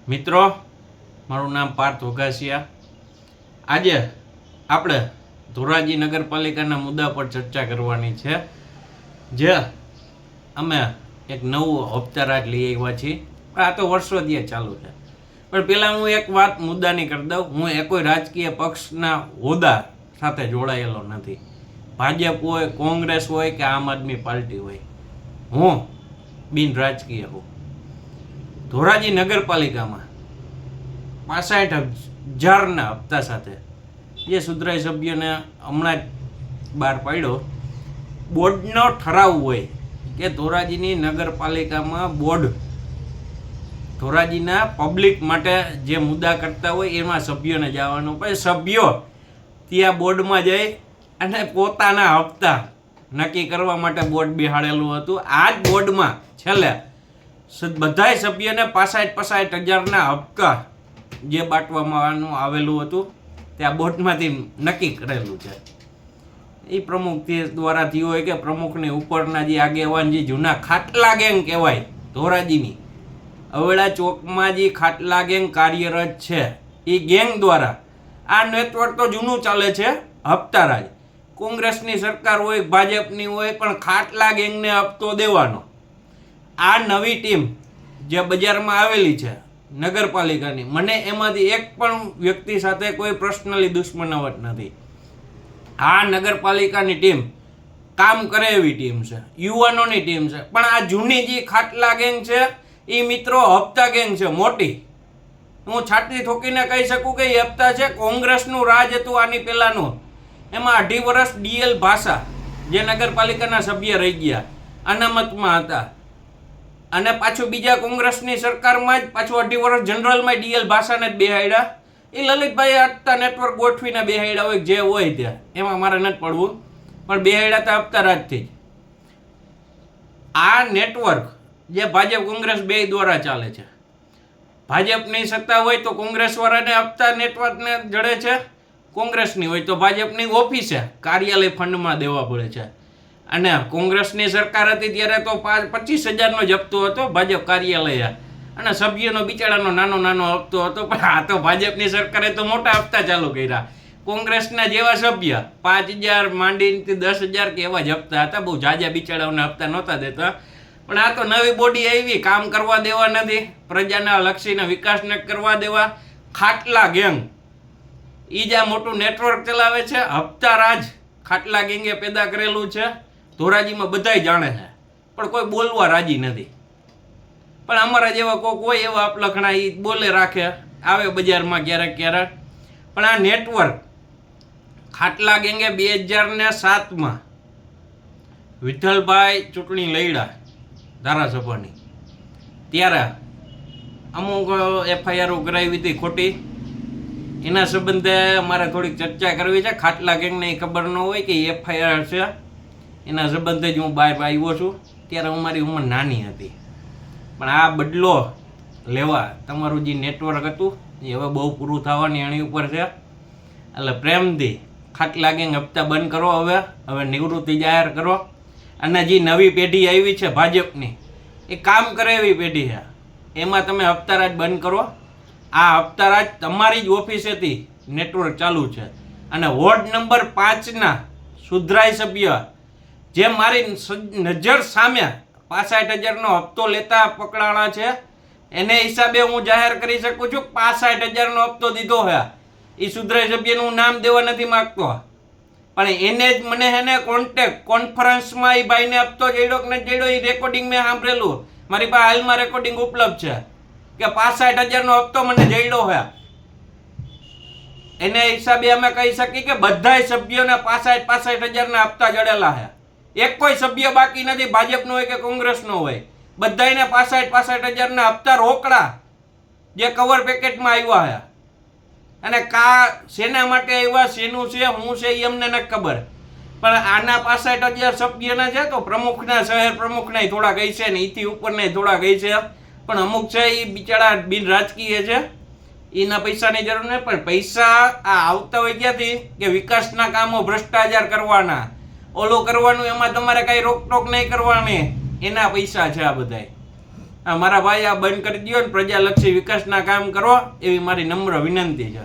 મિત્રો, મારું નામ પાર્થ વઘાસિયા. આજે આપણે ધોરાજી નગરપાલિકાના મુદ્દા પર ચર્ચા કરવાની છે. જે અમે એક નવું હપ્તારાજ લઈ આવ્યા છીએ. આ તો વર્ષોથી ચાલુ છે. પણ પહેલાં હું એક વાત મુદ્દાની કરી દઉં. હું કોઈ રાજકીય પક્ષના હોદ્દા સાથે જોડાયેલો નથી. ભાજપ હોય, કોંગ્રેસ હોય કે આમ આદમી પાર્ટી હોય, હું બિન રાજકીય હું. ધોરાજી નગરપાલિકામાં 65,000ના હપ્તા સાથે જે સુધરાઈ સભ્યોને હમણાં જ બહાર પાડ્યો. બોર્ડનો ઠરાવ હોય કે ધોરાજીની નગરપાલિકામાં બોર્ડ ધોરાજીના પબ્લિક માટે જે મુદ્દા કરતા હોય એમાં સભ્યોને જવાનું. પછી સભ્યો ત્યાં બોર્ડમાં જઈ અને પોતાના હપ્તા નક્કી કરવા માટે બોર્ડ બેહાડેલું હતું. આ જ બોર્ડમાં છેલ્લે બધાય સભ્યોને 65,000ના હપ્તા જે બાંટવામાં આવેલું હતું ત્યાં બોર્ડમાંથી નક્કી કરેલું છે. એ પ્રમુખ દ્વારા થયું હોય કે પ્રમુખની ઉપરના જે આગેવાન જે જૂના ખાટલા ગેંગ કહેવાય ધોરાજીની અવેડા ચોકમાં જે ખાટલા ગેંગ કાર્યરત છે, એ ગેંગ દ્વારા આ નેટવર્ક તો જૂનું ચાલે છે. હપ્તારાજ કોંગ્રેસની સરકાર હોય, ભાજપની હોય, પણ ખાટલા ગેંગને હપ્તો દેવાનો. આ નવી ટીમ જે બજારમાં આવેલી છે નગરપાલિકાની, મને એમાંથી એક પણ વ્યક્તિ સાથે કોઈ પર્સનલી દુશ્મનાવટ નથી. આ નગરપાલિકાની ટીમ કામ કરે એવી ટીમ છે, યુવાનોની ટીમ છે. પણ આ જૂની જે ખાટલા ગેંગ છે એ મિત્રો હપ્તા ગેંગ છે મોટી. હું છાતી ઠોકીને કહી શકું કે એ હપ્તા છે. કોંગ્રેસનું રાજ હતું આની પહેલાંનું, એમાં 2.5 વર્ષ ડીએલ ભાષા જે નગરપાલિકાના સભ્ય રહી ગયા અનામતમાં હતા, અને પાછું બીજા કોંગ્રેસની સરકારમાં જ પાછું 2.5 વર્ષ જનરલમાં ડીએલ ભાષાને જ બેહાડ્યા. એ લલિતભાઈ હપ્તા નેટવર્ક ગોઠવીને બેહાડ્યા હોય જે હોય ત્યાં, એમાં મારે નથી પડવું, પણ બેહાડ્યા હતા હપ્તા રાજથી જ. આ નેટવર્ક જે ભાજપ કોંગ્રેસ બે દ્વારા ચાલે છે. ભાજપની સત્તા હોય તો કોંગ્રેસવાળાને હપ્તા નેટવર્કને જડે છે, કોંગ્રેસની હોય તો ભાજપની ઓફિસે કાર્યાલય ફંડમાં દેવા પડે છે. અને કોંગ્રેસની સરકાર હતી ત્યારે તો 25,000નો જ હપ્તો હતો ભાજપ કાર્યાલય, અને સભ્યોનો બિચારાનો નાનો નાનો હપ્તો હતો. પણ આ તો ભાજપની સરકારે તો મોટા હપ્તા ચાલુ કર્યા. કોંગ્રેસના જેવા સભ્ય 5,000 માંડીને 10,000 કે એવા જ હપ્તા હતા. બહુ જાજા બિચારાઓને હપ્તા નહોતા દેતા. પણ આ તો નવી બોડી આવી, કામ કરવા દેવા નથી, પ્રજાના લક્ષીને વિકાસને કરવા દેવા. ખાટલા ગેંગ એ જ આ મોટું નેટવર્ક ચલાવે છે. હપ્તા રાજ ખાટલા ગેંગે પેદા કરેલું છે. ધોરાજીમાં બધાય જાણે છે, પણ કોઈ બોલવા રાજી નથી. પણ અમારા જેવા કોક હોય એવા અપલખણા એ બોલે રાખે, આવે બજારમાં ક્યારેક ક્યારેક. પણ આ નેટવર્ક ખાટલા ગેંગે 2007માં વિઠ્ઠલભાઈ ચૂંટણી લડ્યા ધારાસભાની, ત્યારે અમુક એફઆઈઆર કરાવી હતી ખોટી. એના સંબંધે અમારે થોડીક ચર્ચા કરવી છે. ખાટલા ગેંગને ખબર ન હોય કે એફઆઈઆર છે. એના સંબંધે જ હું બહાર આવ્યો છું. ત્યારે અમારી ઉંમર નાની હતી. પણ આ બદલો લેવા તમારું જે નેટવર્ક હતું એ હવે બહુ પૂરું થવાની એની ઉપર છે. એટલે પ્રેમથી ખાટલા ગેંગ હપ્તા બંધ કરો. હવે નિવૃત્તિ જાહેર કરો. અને જે નવી પેઢી આવી છે ભાજપની, એ કામ કરે એવી પેઢી છે, એમાં તમે હપ્તારાજ બંધ કરો. આ હપ્તારાજ તમારી જ ઓફિસેથી નેટવર્ક ચાલુ છે. અને વોર્ડ નંબર 5ના સુધરાઈ સભ્ય જે મારી નજર સામે 65,000નો હપ્તો લેતા પકડાણા છે, એને હિસાબે હું જાહેર કરી શકું છું 65,000નો હપ્તો દીધો છે. એ સુધરાઈ સભ્યનું નામ દેવા નથી માગતો, પણ એને જ મને હે ને કોન્ફરન્સમાં એ ભાઈને હપ્તો જડ્યો કે નથી જડ્યો એ રેકોર્ડિંગ મેં સાંભળેલું. મારી પાસે હાલમાં રેકોર્ડિંગ ઉપલબ્ધ છે કે 65,000નો હપ્તો મને જડ્યો છે. એને હિસાબે અમે કહી શકીએ કે બધાય સભ્યોને 65,000ના હપ્તા જડેલા છે. એક કોઈ સભ્ય બાકી નથી, ભાજપનો હોય કે કોંગ્રેસનો હોય, બધાને 65,000ના હપ્તા રોકડા જે કવર પેકેટમાં આવ્યા છે. અને શેના માટે આવ્યા, શેનું છે, હું છે એ અમને નથી ખબર. પણ આના 65,000 સભ્યના છે તો પ્રમુખના, શહેર પ્રમુખના થોડા ગઈ છે ને એથી ઉપરના થોડા ગઈ છે. પણ અમુક છે એ બિચારા બિન રાજકીય છે, એના પૈસાની જરૂર નહીં. પણ પૈસા આ આવતા હોય ક્યાંથી કે વિકાસના કામો ભ્રષ્ટાચાર કરવાના, ઓલું કરવાનું, એમાં તમારે કાંઈ રોકટોક નહીં કરવાની, એના પૈસા છે આ બધાય. મારા ભાઈ આ બંધ કરી દો ને પ્રજાલક્ષી વિકાસના કામ કરો એવી મારી નમ્ર વિનંતી છે.